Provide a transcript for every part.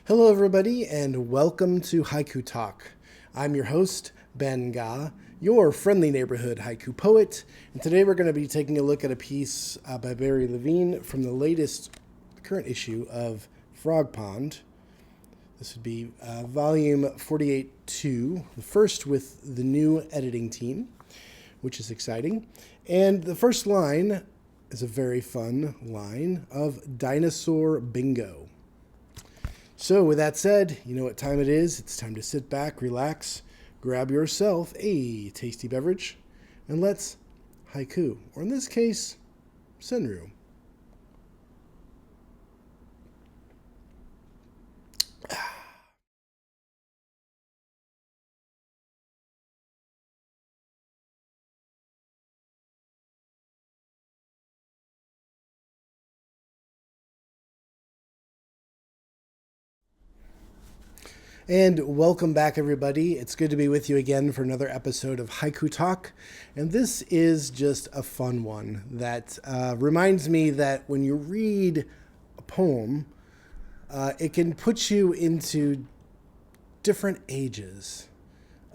Hello, everybody, and welcome to Haiku Talk. I'm your host, Ben Ga, your friendly neighborhood haiku poet, and today we're going to be taking a look at a piece by Barrie Levine from the current issue of Frogpond. This would be volume 48-2, the first with the new editing team, which is exciting. And the first line is a very fun line of Dinosaur Bingo. So with that said, you know what time it is. It's time to sit back, relax, grab yourself a tasty beverage, and let's haiku, or in this case, Senryu. And welcome back, everybody. It's good to be with you again for another episode of Haiku Talk. And this is just a fun one that reminds me that when you read a poem, it can put you into different ages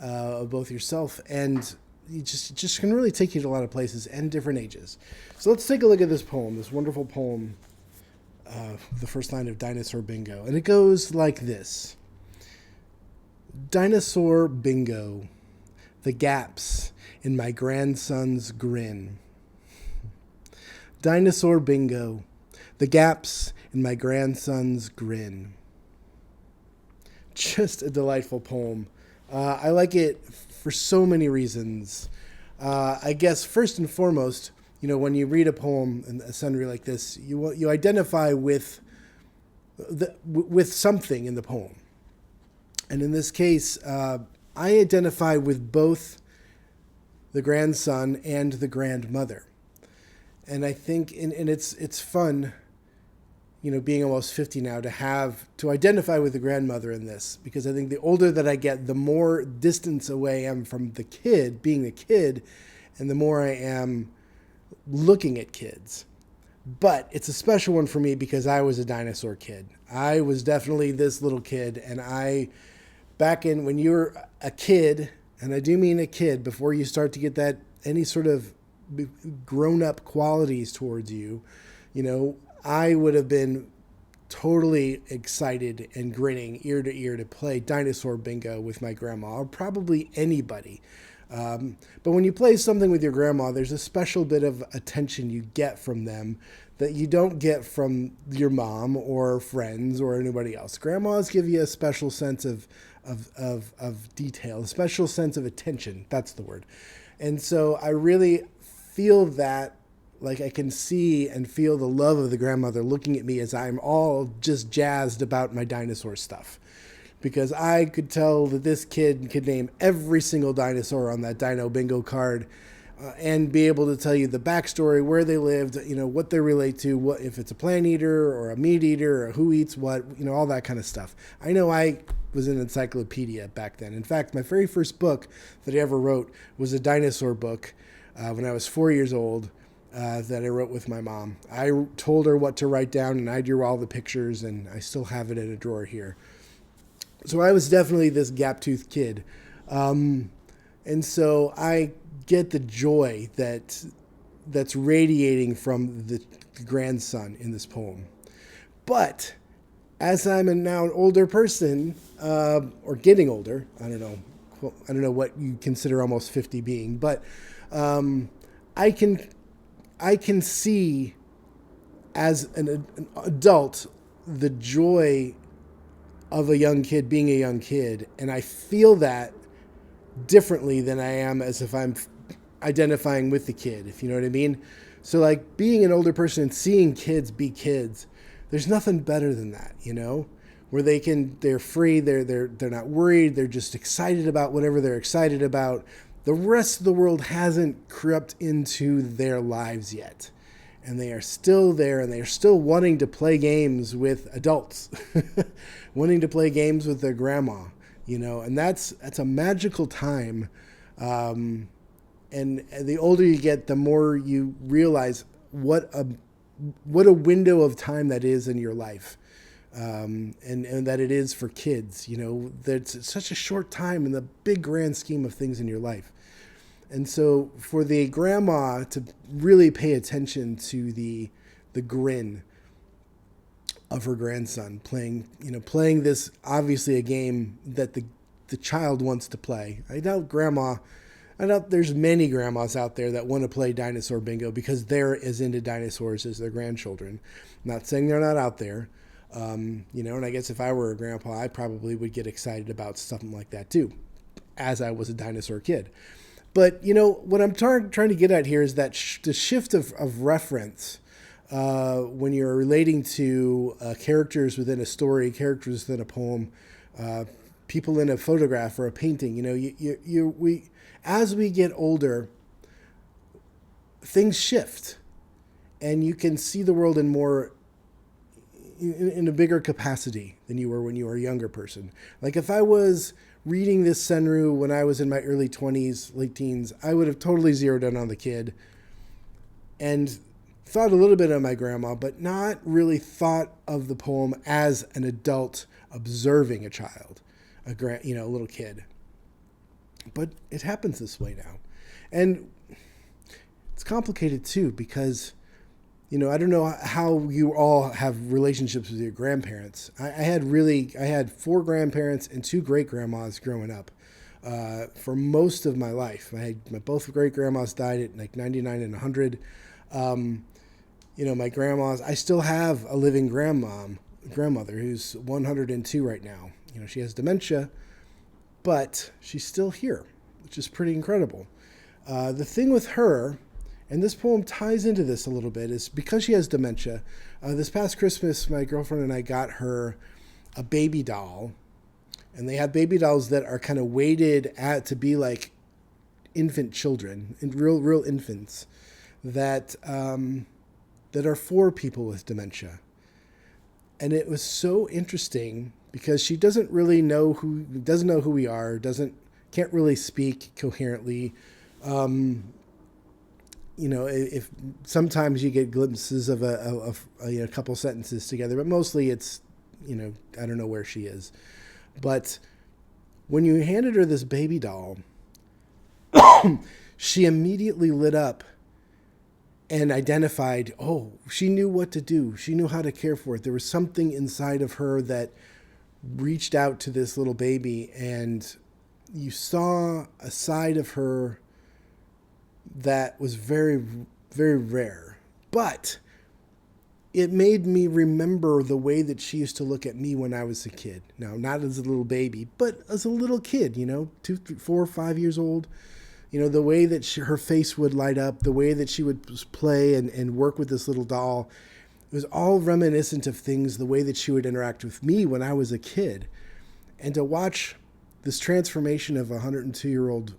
of both yourself and you just can really take you to a lot of places and different ages. So let's take a look at this poem, this wonderful poem, the first line of Dinosaur Bingo. And it goes like this. Dinosaur bingo, the gaps in my grandson's grin. Dinosaur bingo, the gaps in my grandson's grin. Just a delightful poem. I like it for so many reasons. I guess first and foremost, you know, when you read a poem in a Senryu like this, you identify with something in the poem. And in this case, I identify with both the grandson and the grandmother. And I think, and it's fun, you know, being almost 50 now, to identify with the grandmother in this, because I think the older that I get, the more distance away I am from the kid, being a kid, and the more I am looking at kids. But it's a special one for me because I was a dinosaur kid. I was definitely this little kid, and back in when you're a kid, and I do mean a kid, before you start to get that any sort of grown-up qualities towards you, you know, I would have been totally excited and grinning ear to ear to play Dinosaur Bingo with my grandma, or probably anybody. But when you play something with your grandma, there's a special bit of attention you get from them that you don't get from your mom or friends or anybody else. Grandmas give you a special sense of detail, a special sense of attention. That's the word. And so I really feel that, like I can see and feel the love of the grandmother looking at me as I'm all just jazzed about my dinosaur stuff. Because I could tell that this kid could name every single dinosaur on that Dino Bingo card and be able to tell you the backstory, where they lived, you know, what they relate to, what if it's a plant eater or a meat eater or who eats what, you know, all that kind of stuff. I know I was an encyclopedia back then. In fact, my very first book that I ever wrote was a dinosaur book when I was 4 years old that I wrote with my mom. I told her what to write down and I drew all the pictures, and I still have it in a drawer here. So I was definitely this gap-toothed kid. And so I get the joy that's radiating from the grandson in this poem. But as I'm now an older person, or getting older, I don't know what you consider almost 50 being, but I can see as an adult the joy of a young kid being a young kid, and I feel that differently than I am as if I'm identifying with the kid, if you know what I mean. So like being an older person and seeing kids be kids, there's nothing better than that, you know, where they're free, they're not worried, they're just excited about whatever they're excited about. The rest of the world hasn't crept into their lives yet. And they are still there, and they are still wanting to play games with adults, wanting to play games with their grandma, you know, and that's a magical time. And the older you get, the more you realize what a window of time that is in your life. and that it is for kids. That's such a short time in the big grand scheme of things in your life. And so for the grandma to really pay attention to the grin of her grandson playing this, obviously a game that the child wants to play. I doubt there's many grandmas out there that want to play dinosaur bingo because they're as into dinosaurs as their grandchildren. I'm not saying they're not out there. And I guess if I were a grandpa, I probably would get excited about something like that too, as I was a dinosaur kid. But, what I'm trying to get at here is that the shift of reference when you're relating to characters within a story, characters within a poem, people in a photograph or a painting. As we get older, things shift, and you can see the world in a bigger capacity than you were when you were a younger person. Like if I was reading this Senryu when I was in my early 20s, late teens, I would have totally zeroed in on the kid and thought a little bit of my grandma, but not really thought of the poem as an adult observing a child, a little kid. But it happens this way now. And it's complicated too because, I don't know how you all have relationships with your grandparents. I had 4 grandparents and 2 great-grandmas growing up for most of my life. Both great-grandmas died at like 99 and 100. My grandmas, I still have a living grandmother who's 102 right now. She has dementia, but she's still here, which is pretty incredible. The thing with her, and this poem ties into this a little bit, is because she has dementia. This past Christmas, my girlfriend and I got her a baby doll, and they have baby dolls that are kind of weighted to be like infant children, real infants, that are for people with dementia. And it was so interesting because she doesn't know who we are, can't really speak coherently. If sometimes you get glimpses of a couple sentences together, but mostly it's, I don't know where she is. But when you handed her this baby doll, she immediately lit up and identified, she knew what to do. She knew how to care for it. There was something inside of her that reached out to this little baby, and you saw a side of her that was very, very rare. But it made me remember the way that she used to look at me when I was a kid. Now, not as a little baby, but as a little kid, 2, 3, 4, 5 years old. The way that her face would light up, the way that she would play and work with this little doll. It was all reminiscent of things, the way that she would interact with me when I was a kid. And to watch this transformation of a 102-year-old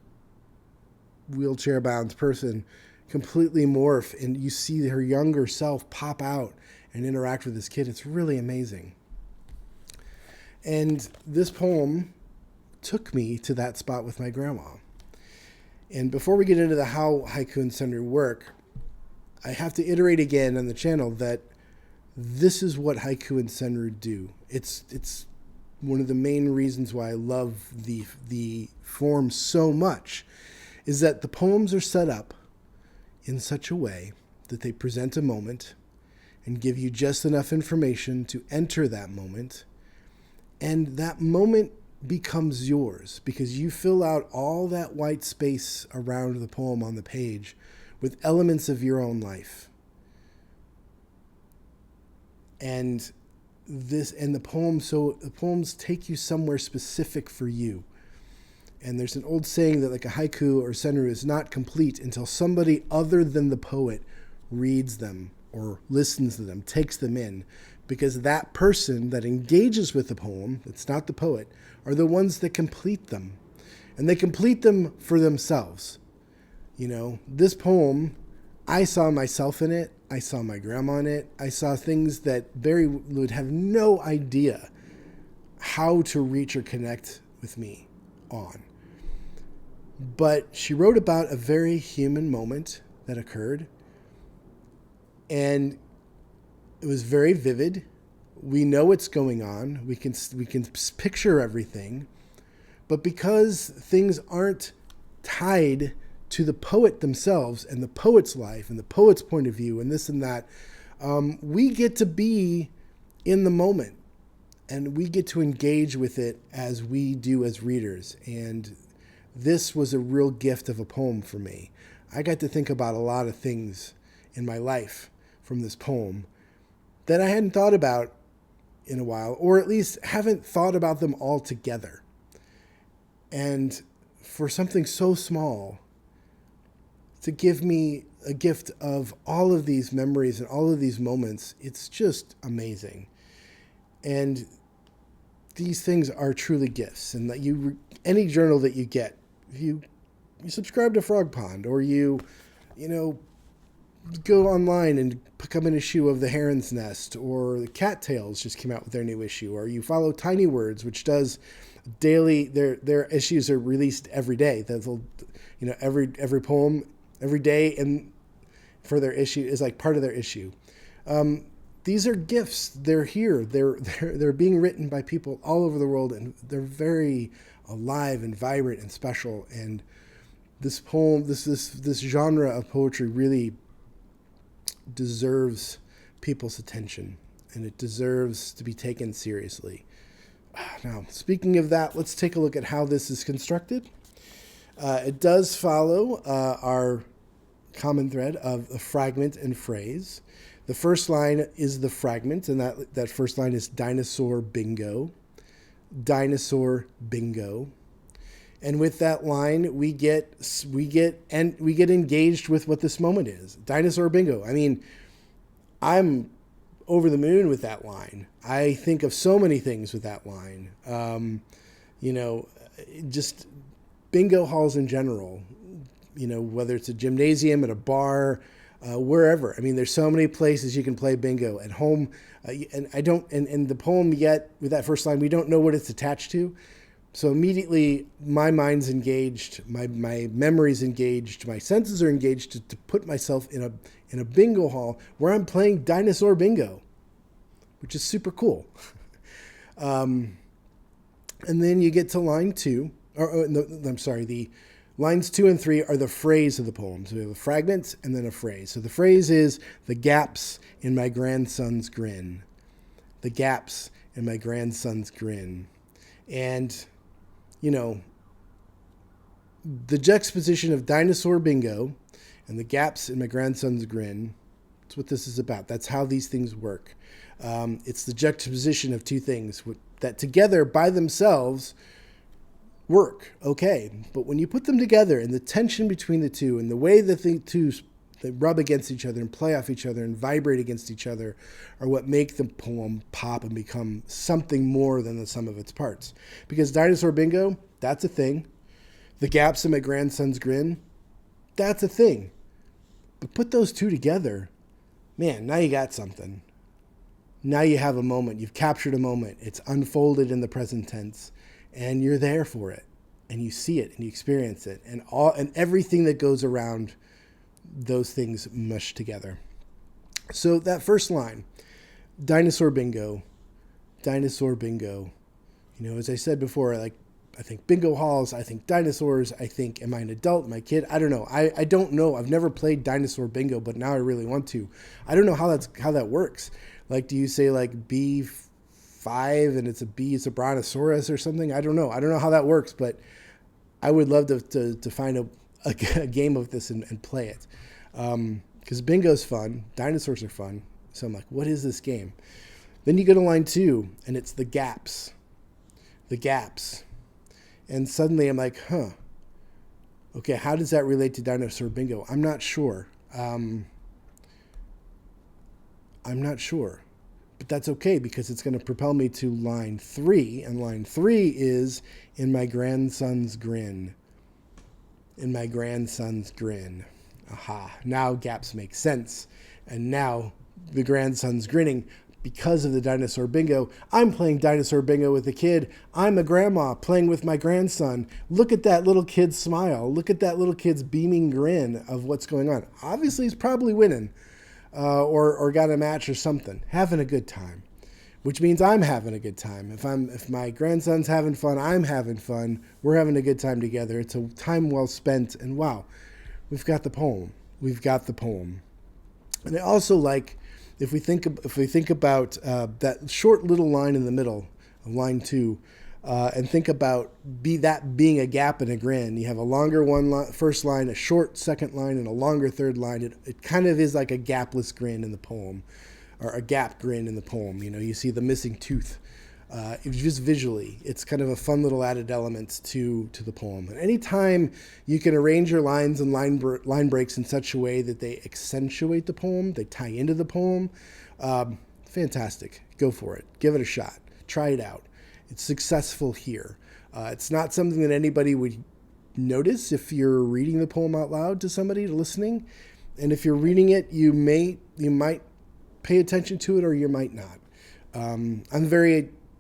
wheelchair-bound person completely morph, and you see her younger self pop out and interact with this kid, it's really amazing. And this poem took me to that spot with my grandma. And before we get into how Haiku and Senryu work, I have to iterate again on the channel that this is what Haiku and Senryu do. It's one of the main reasons why I love the form so much, is that the poems are set up in such a way that they present a moment and give you just enough information to enter that moment. And that moment becomes yours because you fill out all that white space around the poem on the page with elements of your own life. And the poems take you somewhere specific for you. And there's an old saying that like a haiku or senryu is not complete until somebody other than the poet reads them or listens to them, takes them in, because that person that engages with the poem, it's not the poet, are the ones that complete them. And they complete them for themselves. This poem, I saw myself in it. I saw my grandma in it. I saw things that Barrie would have no idea how to reach or connect with me on. But she wrote about a very human moment that occurred. And it was very vivid, we know what's going on. We can picture everything, but because things aren't tied to the poet themselves and the poet's life and the poet's point of view and this and that, we get to be in the moment and we get to engage with it as we do as readers. And this was a real gift of a poem for me. I got to think about a lot of things in my life from this poem that I hadn't thought about in a while, or at least haven't thought about them all together. And for something so small to give me a gift of all of these memories and all of these moments, it's just amazing. And these things are truly gifts. And that any journal that you get, if you subscribe to Frogpond, or you go online and pick up an issue of The Heron's Nest, or the Cattails just came out with their new issue, or you follow Tiny Words, which does daily, their issues are released every day. They'll, every poem every day and for their issue is like part of their issue. These are gifts. They're here. They're being written by people all over the world, and they're very alive and vibrant and special. And this poem, this genre of poetry really deserves people's attention, and it deserves to be taken seriously. Now, speaking of that, let's take a look at how this is constructed. It does follow our common thread of a fragment and phrase. The first line is the fragment, and that first line is dinosaur bingo. Dinosaur bingo. And with that line, we get engaged with what this moment is. Dinosaur bingo. I mean, I'm over the moon with that line. I think of so many things with that line. Just bingo halls in general, whether it's a gymnasium, at a bar, wherever. I mean, there's so many places you can play bingo at home. And the poem yet with that first line, we don't know what it's attached to. So immediately my mind's engaged, my memory's engaged, my senses are engaged to put myself in a bingo hall where I'm playing dinosaur bingo, which is super cool. And then you get to line 2, the lines 2 and 3 are the phrase of the poem. So we have a fragment and then a phrase. So the phrase is the gaps in my grandson's grin. The gaps in my grandson's grin. And the juxtaposition of dinosaur bingo and the gaps in my grandson's grin, that's what this is about. That's how these things work. It's the juxtaposition of two things that together by themselves work, okay. But when you put them together and the tension between the two and the way that the two they rub against each other and play off each other and vibrate against each other are what make the poem pop and become something more than the sum of its parts. Because dinosaur bingo, that's a thing. The gaps in my grandson's grin, that's a thing. But put those two together, man, now you got something. Now you have a moment. You've captured a moment. It's unfolded in the present tense, and you're there for it, and you see it and you experience it, and everything that goes around those things mushed together. So that first line, dinosaur bingo, dinosaur bingo. As I said before, I think bingo halls, I think dinosaurs, I think, am I an adult, am I a kid? I don't know. I don't know. I've never played dinosaur bingo, but now I really want to. I don't know how that works. Like, do you say like B5 and it's a brontosaurus or something? I don't know. I don't know how that works, but I would love to find a game of this and play it. Because bingo's fun. Dinosaurs are fun. So I'm like, what is this game? Then you go to line 2 and it's the gaps. The gaps. And suddenly I'm like, okay, how does that relate to dinosaur bingo? I'm not sure. But that's okay because it's going to propel me to line 3. And line 3 is in my grandson's grin. In my grandson's grin. Aha. Now gaps make sense. And now the grandson's grinning because of the dinosaur bingo. I'm playing dinosaur bingo with a kid. I'm a grandma playing with my grandson. Look at that little kid's smile. Look at that little kid's beaming grin of what's going on. Obviously, he's probably winning or got a match or something. Having a good time. which means I'm having a good time. If my grandson's having fun, I'm having fun. We're having a good time together. It's a time well spent. And wow, we've got the poem. We've got the poem. And I also like, if we think about that short little line in the middle of line 2, and think about that being a gap in a grand. You have a longer first line, a short second line, and a longer third line. It kind of is like a gapless grand in the poem, or a gap grand in the poem. You see the missing tooth. Just visually, it's kind of a fun little added element to the poem. And anytime you can arrange your lines and line breaks in such a way that they accentuate the poem, they tie into the poem, fantastic. Go for it. Give it a shot. Try it out. It's successful here. It's not something that anybody would notice if you're reading the poem out loud to somebody listening. And if you're reading it, you might pay attention to it, or you might not.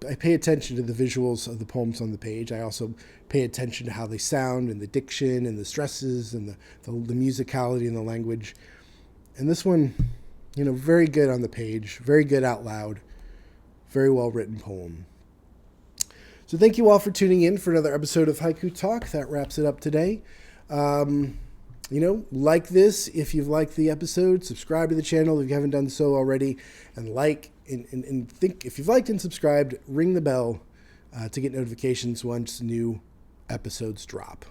I pay attention to the visuals of the poems on the page. I also pay attention to how they sound, and the diction and the stresses and the musicality and the language. And this one, very good on the page, very good out loud, very well written poem. So thank you all for tuning in for another episode of Haiku Talk. That wraps it up today. Like this if you've liked the episode. Subscribe to the channel if you haven't done so already. And think if you've liked and subscribed, ring the bell to get notifications once new episodes drop.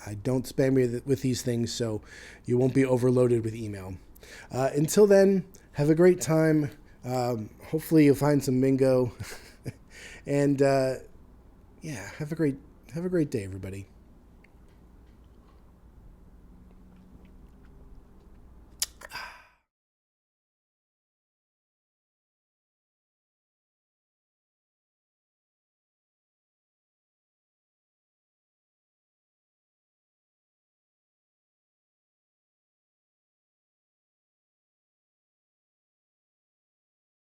I don't spam you with these things, so you won't be overloaded with email. Until then, have a great time. Hopefully you'll find some Mingo. And have a great day, everybody.